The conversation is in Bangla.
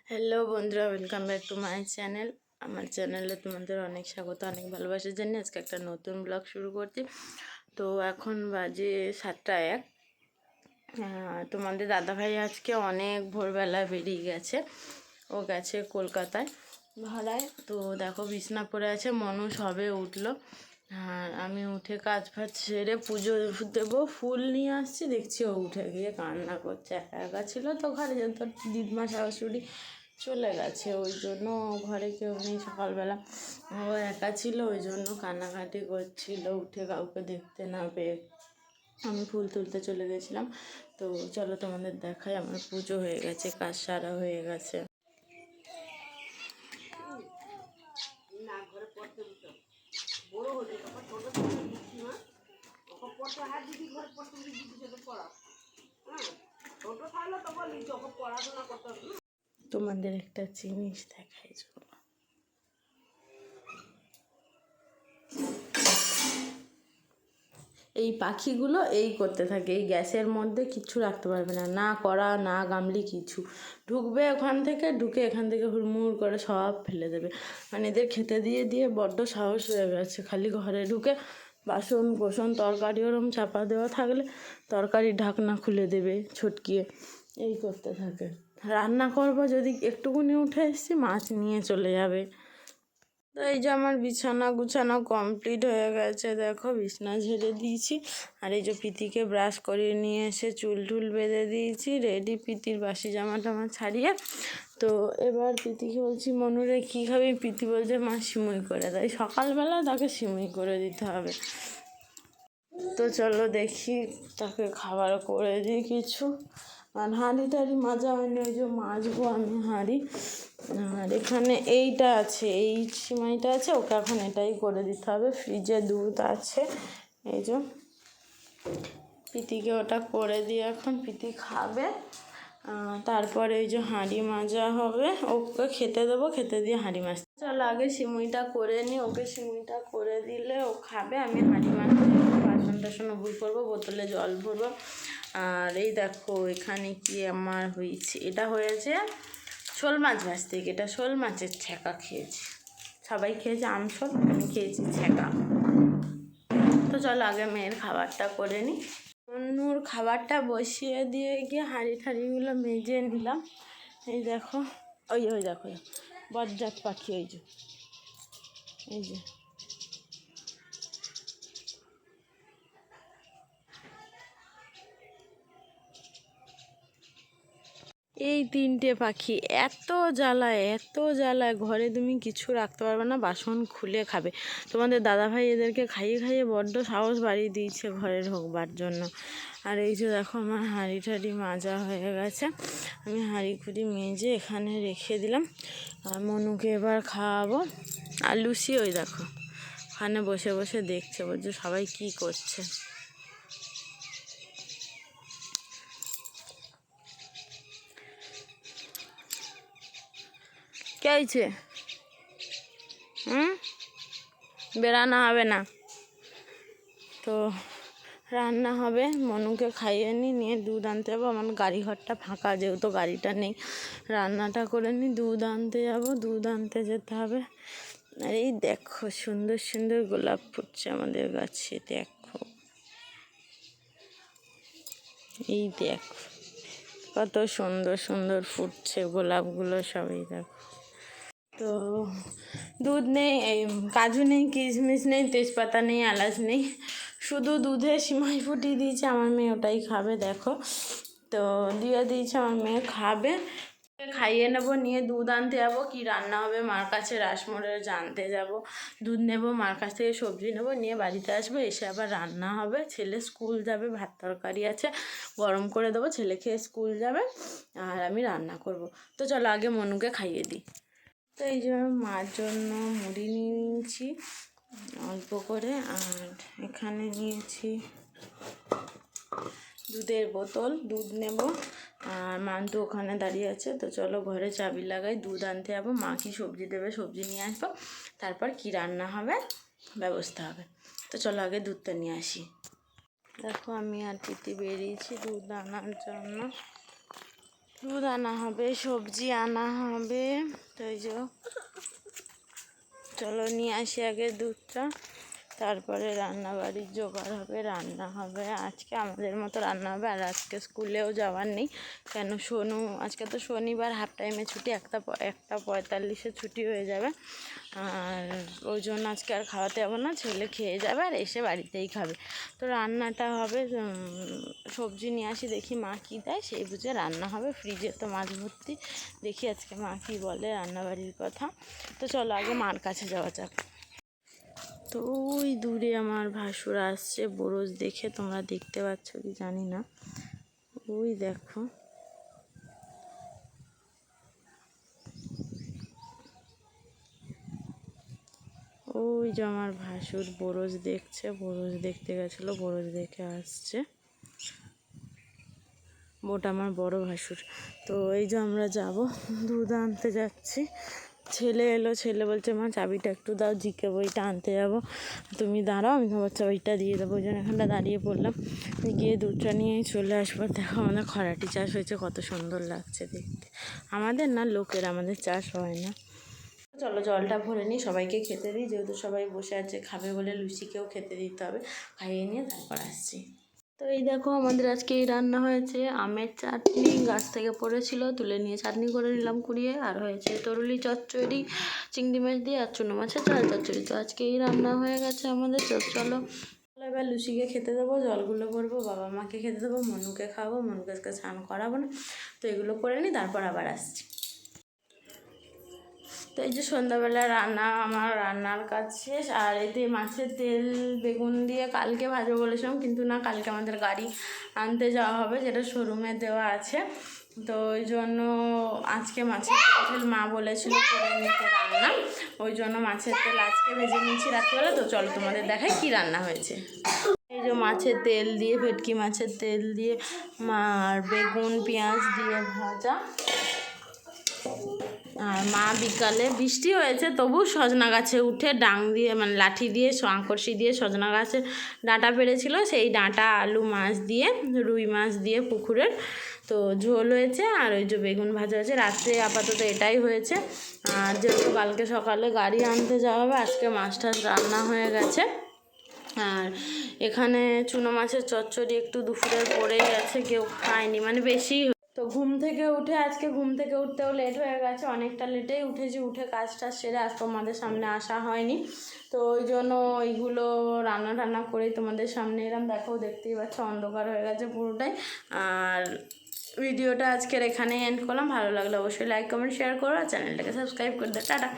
হ্যালো বন্ধুরা, welcome back to my channel. আমার চ্যানেলে তোমাদের অনেক স্বাগত, অনেক ভালোবাসা জানিয়ে আজকে একটা নতুন ব্লগ শুরু করছি। তো এখন বাজে 7টা 1। তোমাদের দাদাভাই আজকে অনেক ভোরবেলা বেরিয়ে গেছে। ও গেছে কলকাতায় ভাড়ায়। তো দেখো বিছনা পড়ে আছে, মনু সবে উঠলো। আর আমি উঠে কাজ ফাজ সেরে পুজো দেবো, ফুল নিয়ে আসছি, দেখছি ও উঠে গিয়ে কান্না করছে। একা একা ছিল তো ঘরে, যত দিদমা শাশুড়ি চলে গেছে, ওই জন্য ঘরে কেউ নেই। সকালবেলা ও একা ছিল, ওই জন্য কান্নাকাটি করছিল উঠে, কাউকে দেখতে না পেয়ে। আমি ফুল তুলতে চলে গেছিলাম। তো চলো তোমাদের দেখাই, আমার পুজো হয়ে গেছে, কাজ সারা হয়ে গেছে। তোমাদের একটা জিনিস দেখাই, চলো। এই পাখিগুলো এই করতে থাকে, এই গ্যাসের মধ্যে কিচ্ছু রাখতে পারবে না, না কড়া না গামলি কিছু। ঢুকবে ওখান থেকে, ঢুকে এখান থেকে হুড়মুড় করে সব ফেলে দেবে। মানে এদের খেতে দিয়ে দিয়ে বড্ড সাহস হয়ে গেছে। খালি ঘরে ঢুকে বাসন কোসন তরকারি ওরম চাপা দেওয়া থাকলে তরকারির ঢাকনা খুলে দেবে ছটকিয়ে, এই করতে থাকে। রান্না করবো যদি একটুকুনি উঠে এসেছি, মাছ নিয়ে চলে যাবে। তো এই যে আমার বিছানা গুছানো কমপ্লিট হয়ে গেছে, দেখো বিছানা ঝেড়ে দিয়েছি। আর এই যে পিতিকে ব্রাশ করিয়ে নিয়ে এসে চুল টুল বেঁধে দিয়েছি রেডি, পিতির বাসি জামা টামা ছাড়িয়ে। তো এবার পিতিকে বলছি, মনুরে কী খাবি? পিতি বলছে মা সিমুই করে দেয়। সকালবেলা তাকে সিমুই করে দিতে হবে। তো চলো দেখি তাকে খাবার করে দিই কিছু। আর হাঁড়ি টাড়ি মাজা হয়নি, ওই যে মাজবো আমি হাঁড়ি। আর এখানে এইটা আছে, এই সিমাইটা আছে, ওকে এখন এটাই করে দিতে হবে। ফ্রিজে দুধ আছে, এই যে পিতিকে ওটা করে দিয়ে এখন পিতি খাবে। তারপরে এই যে হাঁড়ি মাজা হবে, ওকে খেতে দেবো, খেতে দিয়ে হাঁড়ি মাজতে। চলো আগে সিমুইটা করে নিই, ওকে সিমুইটা করে দিলে ও খাবে। আমি হাঁড়ি মাজতে বাসন টাসন ভুল করবো, বোতলে জল ভরবো। আর এই দেখো এখানে কি আমার হয়েছে, এটা হয়েছে শোল মাছ ভাজতে। এটা শোল মাছের ছ্যাঁকা খেয়েছি, সবাই খেয়েছে আমশোল, আমি খেয়েছি ছ্যাঁকা। তো চলো আগে মেয়ের খাবারটা করে নিই। মনুর খাবারটা বসিয়ে দিয়ে গিয়ে হাঁড়ি ঠাড়িগুলো মেজে নিলাম। এই দেখো, ওই দেখো বজ্জাত পাখি, ওই যে এই যে এই 3টে পাখি এত জ্বালায়, এত জ্বালায়, ঘরে তুমি কিছু রাখতে পারবে না, বাসন খুলে খাবে। তোমাদের দাদাভাই এদেরকে খাইয়ে খাইয়ে বড্ড সাহস বাড়িয়ে দিয়েছে ঘরে ঢোকবার জন্য। আর এই যে দেখো আমার হাঁড়ি ঠাড়ি মাজা হয়ে গেছে, আমি হাঁড়ি খুঁড়ি মেজে এখানে রেখে দিলাম। আর মনুকে এবার খাওয়াবো। আর লুসি ওই দেখো ওখানে বসে বসে দেখছে, বলছে সবাই কি করছে। কে হয়েছে? বেরানো হবে না তো, রান্না হবে। মনুকে খাইয়ে নিয়ে দুধ আনতে যাবো। আমার গাড়ি ঘরটা ফাঁকা, যেহেতু গাড়িটা নেই, রান্নাটা করে নিই, দুধ আনতে যাবো, দুধ আনতে যেতে হবে। আর এই দেখো সুন্দর সুন্দর গোলাপ ফুটছে আমাদের গাছে, দেখো এই দেখো কত সুন্দর সুন্দর ফুটছে গোলাপগুলো সবই, দেখো। তো দুধ নেই, এই কাজু নেই, কিশমিশ নেই, তেজপাতা নেই, এলাচ নেই, শুধু দুধে সিমাই ফুটিয়ে দিয়েছে। আমার মেয়ে ওটাই খাবে, দেখো। তো দিয়ে দিয়েছে, আমার মেয়ে খাবে। খাইয়ে নেবো, নিয়ে দুধ আনতে যাবো। কি রান্না হবে মার কাছে রাসমোড়ে জানতে যাব। দুধ নেবো, মার কাছ থেকে সবজি নেবো, নিয়ে বাড়িতে আসবো, এসে আবার রান্না হবে। ছেলে স্কুল যাবে, ভাত তরকারি আছে, গরম করে দেবো, ছেলে খেয়ে স্কুল যাবে, আর আমি রান্না করব। তো চলো আগে মনুকে খাইয়ে দিই। তো এই যে মার জন্য মুড়ি নিয়ে নিয়েছি অল্প করে, আর এখানে নিয়েছি দুধের বোতল, দুধ নেব। আর মান্তু ওখানে দাঁড়িয়ে আছে। তো চলো ঘরে চাবি লাগাই, দুধ আনতে যাবো। মা কি সবজি দেবে, সবজি নিয়ে আসবো, তারপর কি রান্না হবে ব্যবস্থা হবে। তো চলো আগে দুধটা নিয়ে আসি। দেখো আমি আর পিতি বেরিয়েছি দুধ আনার জন্য। দুধ আনা হবে, সবজি আনা হবে। তো এই যে চলো নিয়ে আসি আগে দুধটা, তারপরে রান্নাবাড়ির জোগাড় হবে, রান্না হবে। আজকে আমাদের মতো রান্না হবে। আর আজকে স্কুলেও যাওয়ার নেই, কেন আজকে তো শনিবার, হাফ টাইমে ছুটি, 1:45 ছুটি হয়ে যাবে। আর ওই জন্য আজকে আর খাওয়াতে যাবো না, ছেলে খেয়ে যাবে আর এসে বাড়িতেই খাবে। তো রান্নাটা হবে, সবজি নিয়ে আসি, দেখি মা কী দেয় সেই বুঝে রান্না হবে। ফ্রিজে তো মাছ ভর্তি, দেখি আজকে মা কী বলে রান্নাবাড়ির কথা। তো চলো আগে মার কাছে যাওয়া যাক। তো ওই দূরে আমার ভাসুর আসছে, বরজ দেখে, তোমরা দেখতে পাচ্ছ কি জানি না, ওই দেখো। ওই যে আমার ভাসুর বরজ দেখছে, বরজ দেখতে গেছিলো, বরজ দেখে আসছে। ওটা আমার বড় ভাসুর। তো এই যে আমরা যাব, দুধ আনতে যাচ্ছি। ছেলে এলো, ছেলে বলছে মা চাবিটা একটু দাও, জিকে বইটা আনতে যাব, তুমি দাঁড়াও, আমি তোমার চাবিটা দিয়ে দেবো। ওই জন্য এখানটা দাঁড়িয়ে পড়লাম, গিয়ে দুধটা নিয়েই চলে আসবো। দেখো আমাদের খরাটি চাষ হয়েছে, কত সুন্দর লাগছে দেখতে। আমাদের না, লোকের, আমাদের চাষ হয় না। চলো জলটা ভরে নিই, সবাইকে খেতে দিই, যেহেতু সবাই বসে আছে খাবে বলে লুচিকেও খেতে দিতে হবে। খাইয়ে নিয়ে তারপর আসছি। তো এই দেখো আমাদের আজকে এই রান্না হয়েছে আমের চাটনি, গাছ থেকে পড়েছিল, তুলে নিয়ে চাটনি করে নিলাম কুড়িয়ে। আর হয়েছে তরুলি চচ্চড়ি চিংড়ি মাছ দিয়ে, আর চুনো মাছের ঝাল চচ্চড়ি। তো আজকে এই রান্না হয়ে গেছে আমাদের। চলো এবার লুচিকে খেতে দেবো, জলগুলো করবো, বাবা মাকে খেতে দেবো, মনুকে খাবো, মনুকে আজকে স্নান করাবো না। তো এগুলো করে নিই, তারপর আবার আসছি। তো এই যে সন্ধ্যাবেলা আমার রান্নার কাজ শেষ। আর এতে মাছের তেল বেগুন দিয়ে কালকে ভাজবো বলেছিলাম, কিন্তু না, কালকে আমাদের গাড়ি আনতে যাওয়া হবে, যেটা শোরুমে দেওয়া আছে। তো ওই জন্য আজকে মাছের তেল মা বলেছিল করে নিতে রান্না, ওই জন্য মাছের তেল আজকে ভেজে নিয়েছি রাত্রিবেলা। তো চলো তোমাদের দেখাই কি রান্না হয়েছে। এই যে মাছের তেল দিয়ে, ভেটকি মাছের তেল দিয়ে আর বেগুন পেঁয়াজ দিয়ে ভাজা। আর মা বিকালে, বৃষ্টি হয়েছে তবু সজনা গাছে উঠে ডাং দিয়ে, মানে লাঠি দিয়ে, আঁকড়শি দিয়ে সজনা গাছের ডাঁটা পেড়েছিল, সেই ডাঁটা আলু মাছ দিয়ে, রুই মাছ দিয়ে পুকুরের, তো ঝোল হয়েছে। আর ওই যে বেগুন ভাজা হয়েছে। রাত্রে আপাতত এটাই হয়েছে। আর যেহেতু কালকে সকালে গাড়ি আনতে যাওয়া হবে, আজকে মাছ টাছ রান্না হয়ে গেছে। আর এখানে চুনো মাছের চচ্চড়ি একটু দুপুরের পরেই গেছে, কেউ খায়নি, মানে বেশি। তো আজকে ঘুম থেকে উঠতেও লেট হয়ে গেছে, অনেকটা লেটেই উঠেছি। উঠে কাজ টাজ সেরে আজ তোমাদের সামনে আসা হয়নি। তো ওই জন্য ওইগুলো রান্না করেই তোমাদের সামনে এলাম। দেখতেই পাচ্ছ অন্ধকার হয়ে গেছে পুরোটাই। আর ভিডিওটা আজকের এখানেই এন্ড করলাম। ভালো লাগলে অবশ্যই লাইক কমেন্ট শেয়ার করো, আর চ্যানেলটাকে সাবস্ক্রাইব করে দাও। টাটা।